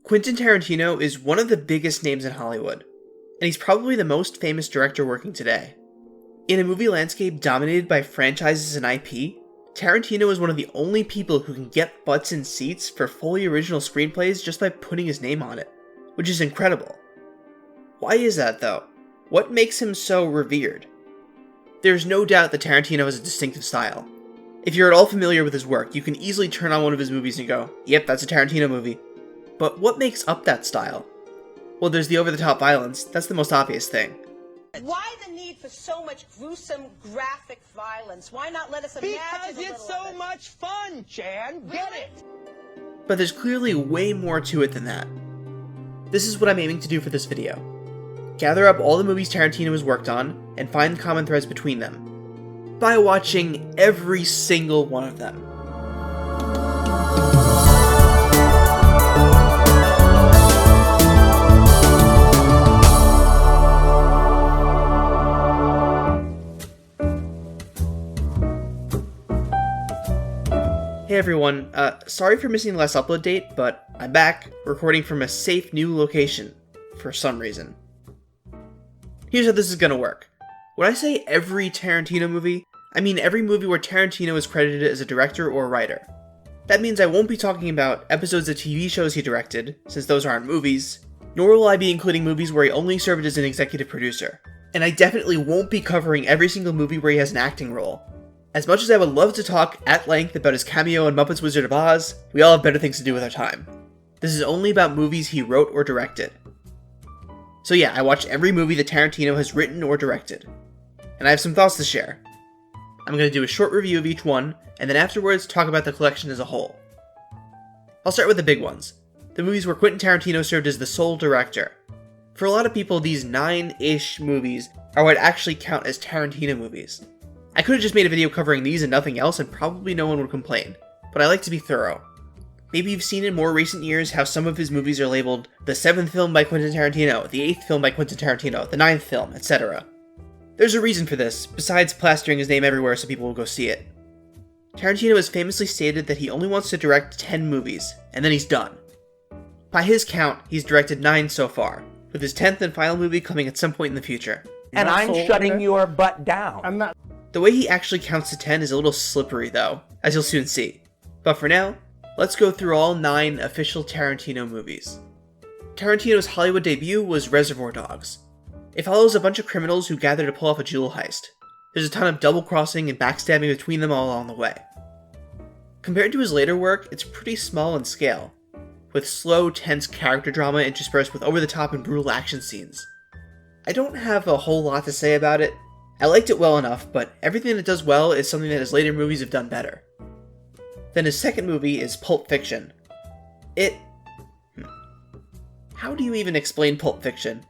Quentin Tarantino is one of the biggest names in Hollywood, and he's probably the most famous director working today. In a movie landscape dominated by franchises and IP, Tarantino is one of the only people who can get butts in seats for fully original screenplays just by putting his name on it, which is incredible. Why is that though? What makes him so revered? There's no doubt that Tarantino has a distinctive style. If you're at all familiar with his work, you can easily turn on one of his movies and go, yep, that's a Tarantino movie. But what makes up that style? Well, there's the over-the-top violence. That's the most obvious thing. Why the need for so much gruesome, graphic violence? Why not let us imagine Because it's so much fun, Jan. Get it? But there's clearly way more to it than that. This is what I'm aiming to do for this video. Gather up all the movies Tarantino has worked on, and find common threads between them, by watching every single one of them. Hey everyone, sorry for missing the last upload date, but I'm back, recording from a safe new location, for some reason. Here's how this is gonna work. When I say every Tarantino movie, I mean every movie where Tarantino is credited as a director or writer. That means I won't be talking about episodes of TV shows he directed, since those aren't movies, nor will I be including movies where he only served as an executive producer. And I definitely won't be covering every single movie where he has an acting role. As much as I would love to talk at length about his cameo in Muppets Wizard of Oz, we all have better things to do with our time. This is only about movies he wrote or directed. So yeah, I watched every movie that Tarantino has written or directed. And I have some thoughts to share. I'm going to do a short review of each one, and then afterwards talk about the collection as a whole. I'll start with the big ones. The movies where Quentin Tarantino served as the sole director. For a lot of people, these 9-ish movies are what actually count as Tarantino movies. I could have just made a video covering these and nothing else and probably no one would complain, but I like to be thorough. Maybe you've seen in more recent years how some of his movies are labeled the 7th film by Quentin Tarantino, the 8th film by Quentin Tarantino, the 9th film, etc. There's a reason for this, besides plastering his name everywhere so people will go see it. Tarantino has famously stated that he only wants to direct 10 movies, and then he's done. By his count, he's directed 9 so far, with his 10th and final movie coming at some point in the future. And I'm shutting your butt down. I'm not. The way he actually counts to 10 is a little slippery though, as you'll soon see. But for now, let's go through all 9 official Tarantino movies. Tarantino's Hollywood debut was Reservoir Dogs. It follows a bunch of criminals who gather to pull off a jewel heist. There's a ton of double-crossing and backstabbing between them all along the way. Compared to his later work, it's pretty small in scale, with slow, tense character drama interspersed with over-the-top and brutal action scenes. I don't have a whole lot to say about it. I liked it well enough, but everything that it does well is something that his later movies have done better. Then his second movie is Pulp Fiction. How do you even explain Pulp Fiction?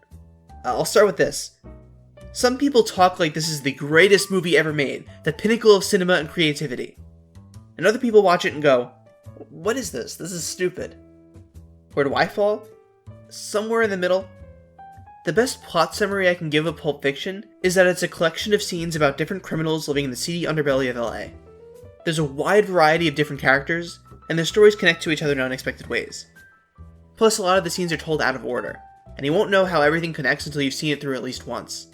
I'll start with this. Some people talk like this is the greatest movie ever made, the pinnacle of cinema and creativity. And other people watch it and go, what is this? This is stupid. Where do I fall? Somewhere in the middle. The best plot summary I can give of Pulp Fiction is that it's a collection of scenes about different criminals living in the seedy underbelly of LA. There's a wide variety of different characters, and their stories connect to each other in unexpected ways. Plus, a lot of the scenes are told out of order, and you won't know how everything connects until you've seen it through at least once.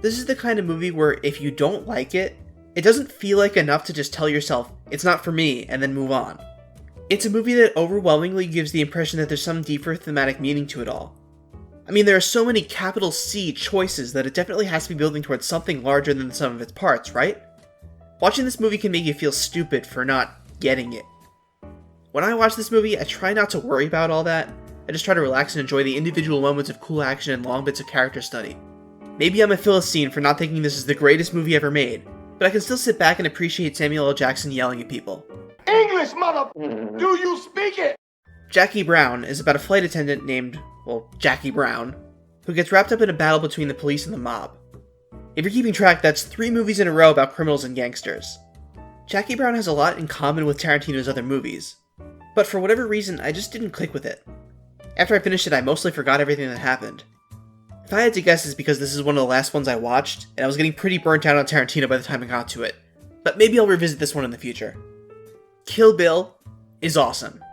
This is the kind of movie where if you don't like it, it doesn't feel like enough to just tell yourself, it's not for me, and then move on. It's a movie that overwhelmingly gives the impression that there's some deeper thematic meaning to it all. I mean, there are so many capital C choices that it definitely has to be building towards something larger than the sum of its parts, right? Watching this movie can make you feel stupid for not getting it. When I watch this movie, I try not to worry about all that. I just try to relax and enjoy the individual moments of cool action and long bits of character study. Maybe I'm a Philistine for not thinking this is the greatest movie ever made, but I can still sit back and appreciate Samuel L. Jackson yelling at people. English, mother! Do you speak it? Jackie Brown is about a flight attendant named, Jackie Brown, who gets wrapped up in a battle between the police and the mob. If you're keeping track, that's 3 movies in a row about criminals and gangsters. Jackie Brown has a lot in common with Tarantino's other movies, but for whatever reason, I just didn't click with it. After I finished it, I mostly forgot everything that happened. If I had to guess, it's because this is one of the last ones I watched, and I was getting pretty burnt out on Tarantino by the time I got to it. But maybe I'll revisit this one in the future. Kill Bill is awesome.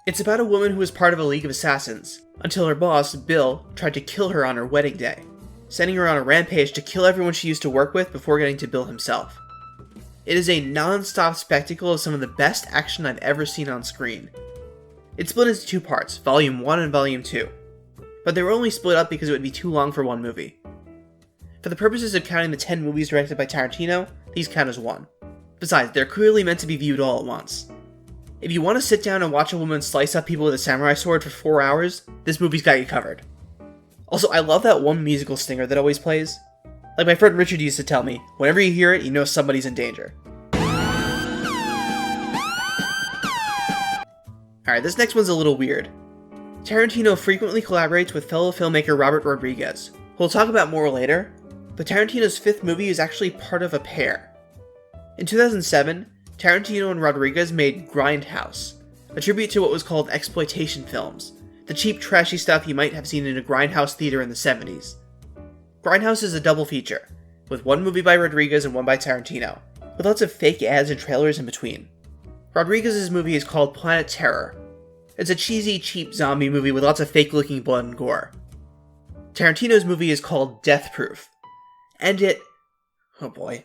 It's about a woman who was part of a league of assassins, until her boss, Bill, tried to kill her on her wedding day, sending her on a rampage to kill everyone she used to work with before getting to Bill himself. It is a non-stop spectacle of some of the best action I've ever seen on screen. It's split into 2 parts, Volume 1 and Volume 2, but they were only split up because it would be too long for one movie. For the purposes of counting the 10 movies directed by Tarantino, these count as 1. Besides, they're clearly meant to be viewed all at once. If you want to sit down and watch a woman slice up people with a samurai sword for 4 hours, this movie's got you covered. Also, I love that one musical stinger that always plays. Like my friend Richard used to tell me, whenever you hear it, you know somebody's in danger. Alright, this next one's a little weird. Tarantino frequently collaborates with fellow filmmaker Robert Rodriguez, who we'll talk about more later, but Tarantino's 5th movie is actually part of a pair. In 2007, Tarantino and Rodriguez made Grindhouse, a tribute to what was called exploitation films, the cheap, trashy stuff you might have seen in a grindhouse theater in the 70s. Grindhouse is a double feature, with one movie by Rodriguez and one by Tarantino, with lots of fake ads and trailers in between. Rodriguez's movie is called Planet Terror. It's a cheesy, cheap zombie movie with lots of fake-looking blood and gore. Tarantino's movie is called Death Proof, and oh boy,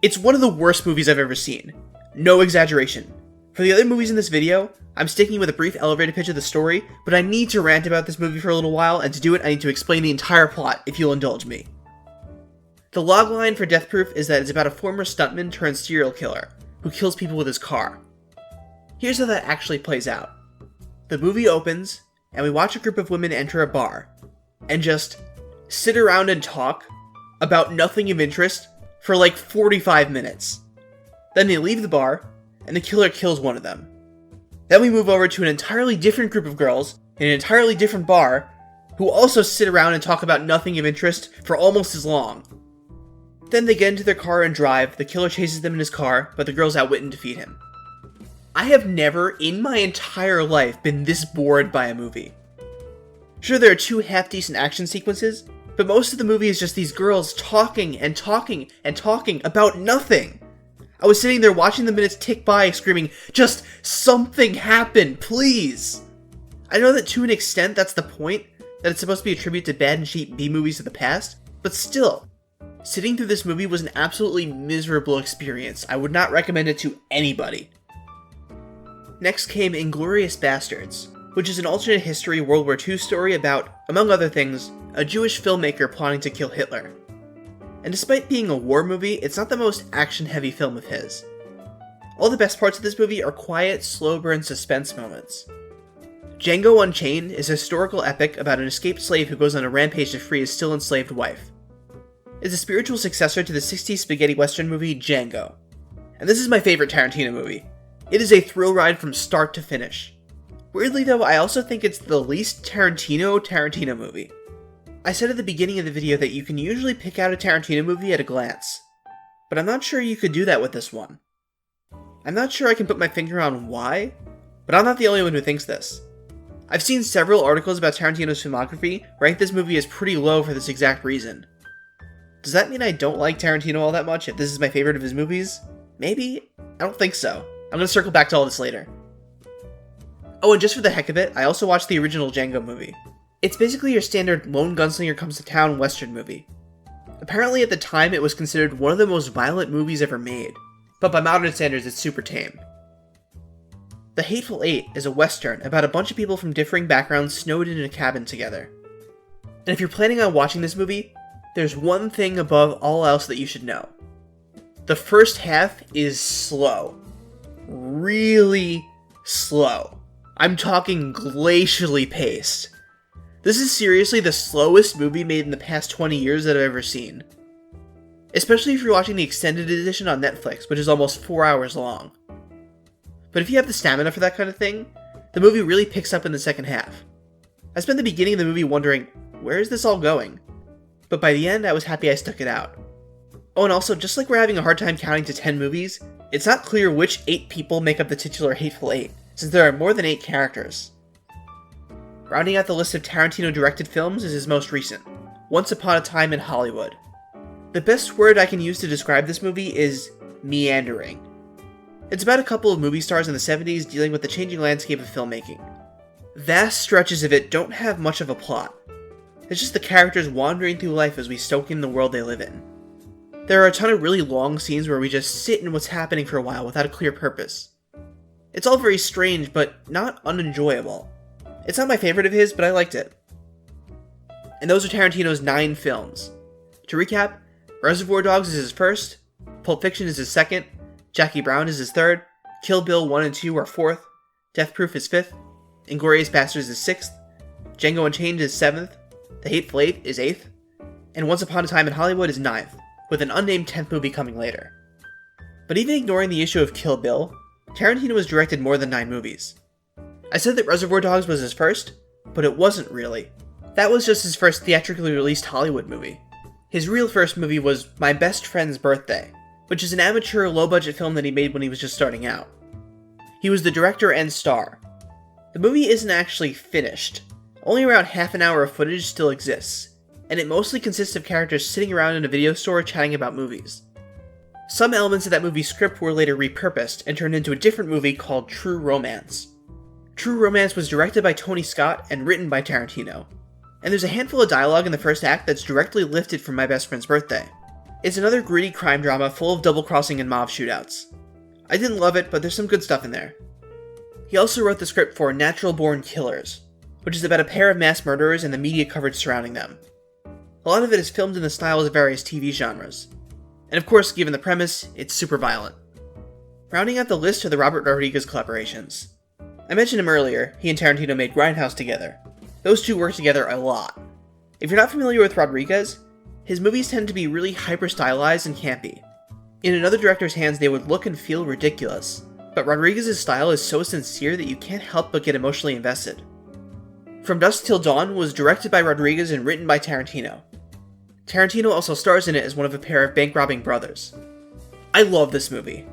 it's one of the worst movies I've ever seen. No exaggeration. For the other movies in this video, I'm sticking with a brief elevator pitch of the story, but I need to rant about this movie for a little while, and to do it I need to explain the entire plot, if you'll indulge me. The logline for Death Proof is that it's about a former stuntman turned serial killer, who kills people with his car. Here's how that actually plays out. The movie opens, and we watch a group of women enter a bar, and just sit around and talk about nothing of interest for like 45 minutes. Then they leave the bar, and the killer kills one of them. Then we move over to an entirely different group of girls in an entirely different bar who also sit around and talk about nothing of interest for almost as long. Then they get into their car and drive, the killer chases them in his car, but the girls outwit and defeat him. I have never, in my entire life, been this bored by a movie. Sure, there are 2 half-decent action sequences, but most of the movie is just these girls talking and talking and talking about nothing. I was sitting there watching the minutes tick by, screaming, just something happen, please! I know that to an extent that's the point, that it's supposed to be a tribute to bad and cheap B-movies of the past, but still, sitting through this movie was an absolutely miserable experience. I would not recommend it to anybody. Next came Inglourious Basterds, which is an alternate history World War II story about, among other things, a Jewish filmmaker plotting to kill Hitler. And despite being a war movie, it's not the most action-heavy film of his. All the best parts of this movie are quiet, slow-burn suspense moments. Django Unchained is a historical epic about an escaped slave who goes on a rampage to free his still enslaved wife. It's a spiritual successor to the 60s spaghetti western movie Django. And this is my favorite Tarantino movie. It is a thrill ride from start to finish. Weirdly though, I also think it's the least Tarantino movie. I said at the beginning of the video that you can usually pick out a Tarantino movie at a glance, but I'm not sure you could do that with this one. I'm not sure I can put my finger on why, but I'm not the only one who thinks this. I've seen several articles about Tarantino's filmography rank this movie as pretty low for this exact reason. Does that mean I don't like Tarantino all that much if this is my favorite of his movies? Maybe? I don't think so. I'm gonna circle back to all this later. Oh, and just for the heck of it, I also watched the original Django movie. It's basically your standard lone gunslinger comes to town western movie. Apparently at the time it was considered one of the most violent movies ever made, but by modern standards it's super tame. The Hateful Eight is a western about a bunch of people from differing backgrounds snowed in a cabin together. And if you're planning on watching this movie, there's one thing above all else that you should know. The first half is slow. Really slow. I'm talking glacially paced. This is seriously the slowest movie made in the past 20 years that I've ever seen. Especially if you're watching the extended edition on Netflix, which is almost 4 hours long. But if you have the stamina for that kind of thing, the movie really picks up in the second half. I spent the beginning of the movie wondering, where is this all going? But by the end, I was happy I stuck it out. Oh, and also, just like we're having a hard time counting to 10 movies, it's not clear which 8 people make up the titular Hateful Eight, since there are more than 8 characters. Rounding out the list of Tarantino-directed films is his most recent, Once Upon a Time in Hollywood. The best word I can use to describe this movie is meandering. It's about a couple of movie stars in the 70s dealing with the changing landscape of filmmaking. Vast stretches of it don't have much of a plot. It's just the characters wandering through life as we soak in the world they live in. There are a ton of really long scenes where we just sit in what's happening for a while without a clear purpose. It's all very strange, but not unenjoyable. It's not my favorite of his, but I liked it. And those are Tarantino's 9 films. To recap, Reservoir Dogs is his first, Pulp Fiction is his second, Jackie Brown is his third, Kill Bill 1 and 2 are fourth, Death Proof is fifth, Inglourious Basterds is sixth, Django Unchained is seventh, The Hateful Eight is eighth, and Once Upon a Time in Hollywood is ninth, with an unnamed 10th movie coming later. But even ignoring the issue of Kill Bill, Tarantino has directed more than 9 movies. I said that Reservoir Dogs was his first, but it wasn't really. That was just his first theatrically released Hollywood movie. His real first movie was My Best Friend's Birthday, which is an amateur, low-budget film that he made when he was just starting out. He was the director and star. The movie isn't actually finished. Only around half an hour of footage still exists, and it mostly consists of characters sitting around in a video store chatting about movies. Some elements of that movie's script were later repurposed and turned into a different movie called True Romance. True Romance was directed by Tony Scott and written by Tarantino. And there's a handful of dialogue in the first act that's directly lifted from My Best Friend's Birthday. It's another gritty crime drama full of double-crossing and mob shootouts. I didn't love it, but there's some good stuff in there. He also wrote the script for Natural Born Killers, which is about a pair of mass murderers and the media coverage surrounding them. A lot of it is filmed in the styles of various TV genres. And of course, given the premise, it's super violent. Rounding out the list are the Robert Rodriguez collaborations. I mentioned him earlier, he and Tarantino made Grindhouse together. Those two work together a lot. If you're not familiar with Rodriguez, his movies tend to be really hyper-stylized and campy. In another director's hands, they would look and feel ridiculous, but Rodriguez's style is so sincere that you can't help but get emotionally invested. From Dusk Till Dawn was directed by Rodriguez and written by Tarantino. Tarantino also stars in it as one of a pair of bank-robbing brothers. I love this movie.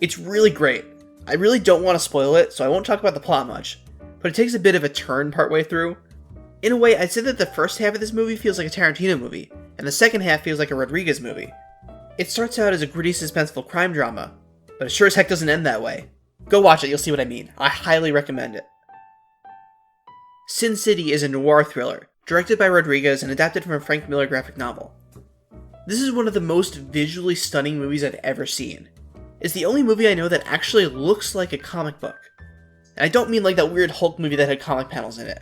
It's really great. I really don't want to spoil it, so I won't talk about the plot much, but it takes a bit of a turn partway through. In a way, I'd say that the first half of this movie feels like a Tarantino movie, and the second half feels like a Rodriguez movie. It starts out as a gritty, suspenseful crime drama, but it sure as heck doesn't end that way. Go watch it, you'll see what I mean. I highly recommend it. Sin City is a noir thriller, directed by Rodriguez and adapted from a Frank Miller graphic novel. This is one of the most visually stunning movies I've ever seen. It's the only movie I know that actually looks like a comic book. And I don't mean like that weird Hulk movie that had comic panels in it.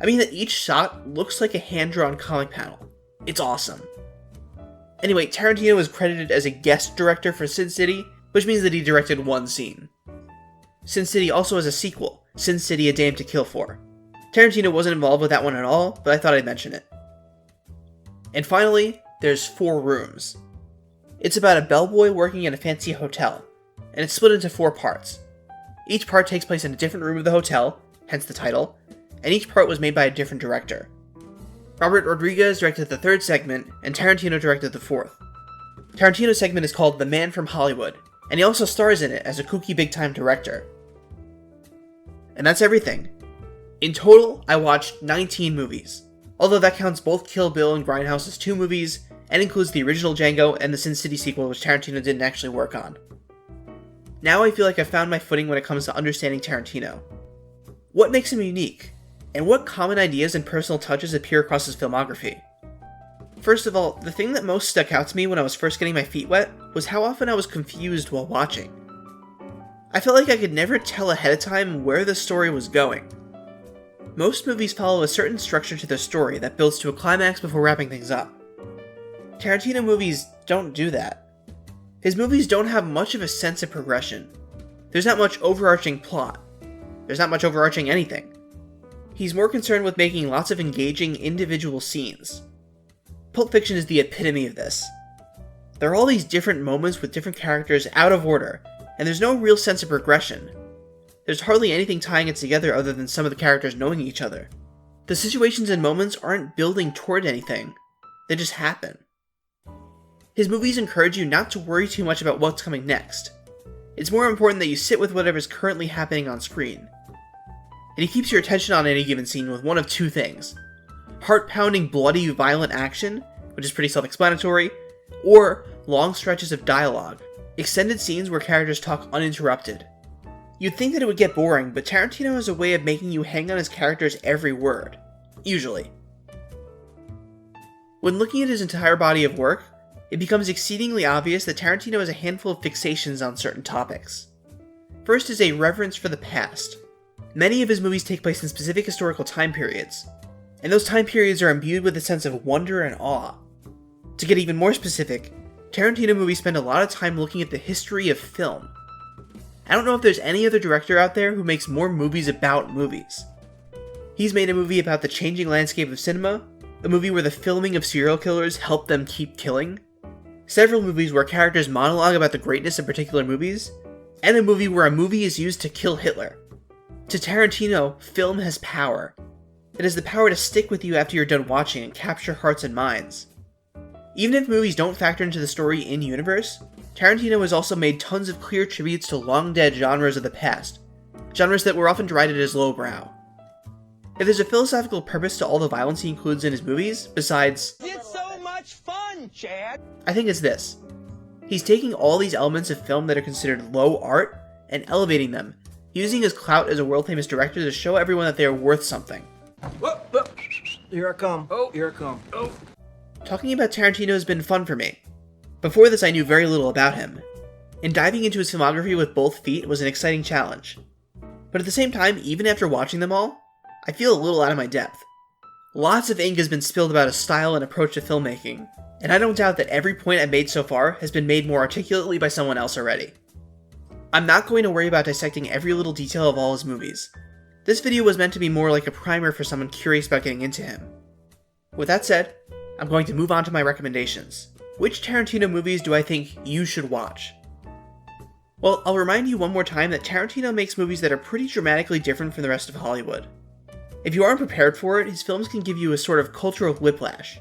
I mean that each shot looks like a hand-drawn comic panel. It's awesome. Anyway, Tarantino is credited as a guest director for Sin City, which means that he directed one scene. Sin City also has a sequel, Sin City: A Dame to Kill For. Tarantino wasn't involved with that one at all, but I thought I'd mention it. And finally, there's Four Rooms. It's about a bellboy working in a fancy hotel, and it's split into 4 parts. Each part takes place in a different room of the hotel, hence the title, and each part was made by a different director. Robert Rodriguez directed the 3rd segment, and Tarantino directed the 4th. Tarantino's segment is called The Man from Hollywood, and he also stars in it as a kooky big-time director. And that's everything. In total, I watched 19 movies, although that counts both Kill Bill and Grindhouse as 2 movies, and includes the original Django and the Sin City sequel, which Tarantino didn't actually work on. Now I feel like I've found my footing when it comes to understanding Tarantino. What makes him unique? And what common ideas and personal touches appear across his filmography? First of all, the thing that most stuck out to me when I was first getting my feet wet was how often I was confused while watching. I felt like I could never tell ahead of time where the story was going. Most movies follow a certain structure to their story that builds to a climax before wrapping things up. Tarantino movies don't do that. His movies don't have much of a sense of progression. There's not much overarching plot. There's not much overarching anything. He's more concerned with making lots of engaging individual scenes. Pulp Fiction is the epitome of this. There are all these different moments with different characters out of order, and there's no real sense of progression. There's hardly anything tying it together other than some of the characters knowing each other. The situations and moments aren't building toward anything. They just happen. His movies encourage you not to worry too much about what's coming next. It's more important that you sit with whatever's currently happening on screen. And he keeps your attention on any given scene with one of 2 things. Heart-pounding, bloody, violent action, which is pretty self-explanatory, or long stretches of dialogue, extended scenes where characters talk uninterrupted. You'd think that it would get boring, but Tarantino has a way of making you hang on his character's every word. Usually. When looking at his entire body of work, it becomes exceedingly obvious that Tarantino has a handful of fixations on certain topics. First is a reverence for the past. Many of his movies take place in specific historical time periods, and those time periods are imbued with a sense of wonder and awe. To get even more specific, Tarantino movies spend a lot of time looking at the history of film. I don't know if there's any other director out there who makes more movies about movies. He's made a movie about the changing landscape of cinema, a movie where the filming of serial killers helped them keep killing, several movies where characters monologue about the greatness of particular movies, and a movie where a movie is used to kill Hitler. To Tarantino, film has power. It has the power to stick with you after you're done watching and capture hearts and minds. Even if movies don't factor into the story in-universe, Tarantino has also made tons of clear tributes to long-dead genres of the past, genres that were often derided as lowbrow. If there's a philosophical purpose to all the violence he includes in his movies, besides, It's so much fun, Chad. I think it's this. He's taking all these elements of film that are considered low art and elevating them, using his clout as a world-famous director to show everyone that they are worth something. Whoa, whoa. Here I come. Oh, here I come. Oh. Talking about Tarantino has been fun for me. Before this, I knew very little about him, and diving into his filmography with both feet was an exciting challenge. But at the same time, even after watching them all, I feel a little out of my depth. Lots of ink has been spilled about his style and approach to filmmaking, and I don't doubt that every point I've made so far has been made more articulately by someone else already. I'm not going to worry about dissecting every little detail of all his movies. This video was meant to be more like a primer for someone curious about getting into him. With that said, I'm going to move on to my recommendations. Which Tarantino movies do I think you should watch? Well, I'll remind you one more time that Tarantino makes movies that are pretty dramatically different from the rest of Hollywood. If you aren't prepared for it, his films can give you a sort of cultural whiplash.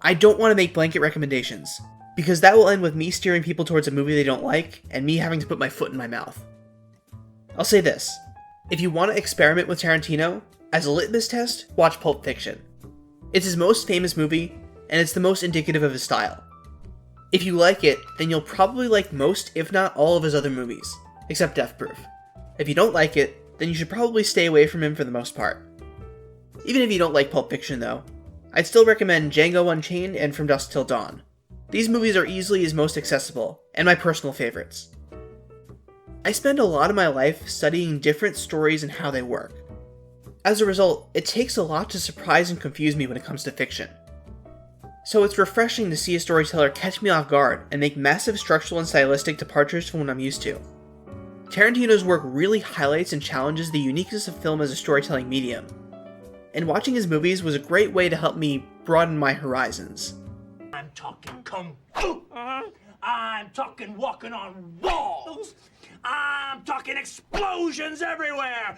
I don't want to make blanket recommendations, because that will end with me steering people towards a movie they don't like, and me having to put my foot in my mouth. I'll say this. If you want to experiment with Tarantino, as a litmus test, watch Pulp Fiction. It's his most famous movie, and it's the most indicative of his style. If you like it, then you'll probably like most, if not all, of his other movies, except Death Proof. If you don't like it, then you should probably stay away from him for the most part. Even if you don't like Pulp Fiction though, I'd still recommend Django Unchained and From Dusk Till Dawn. These movies are easily his most accessible, and my personal favorites. I spend a lot of my life studying different stories and how they work. As a result, it takes a lot to surprise and confuse me when it comes to fiction. So it's refreshing to see a storyteller catch me off guard and make massive structural and stylistic departures from what I'm used to. Tarantino's work really highlights and challenges the uniqueness of film as a storytelling medium, and watching his movies was a great way to help me broaden my horizons. I'm talking kung fu. I'm talking walking on walls. I'm talking explosions everywhere.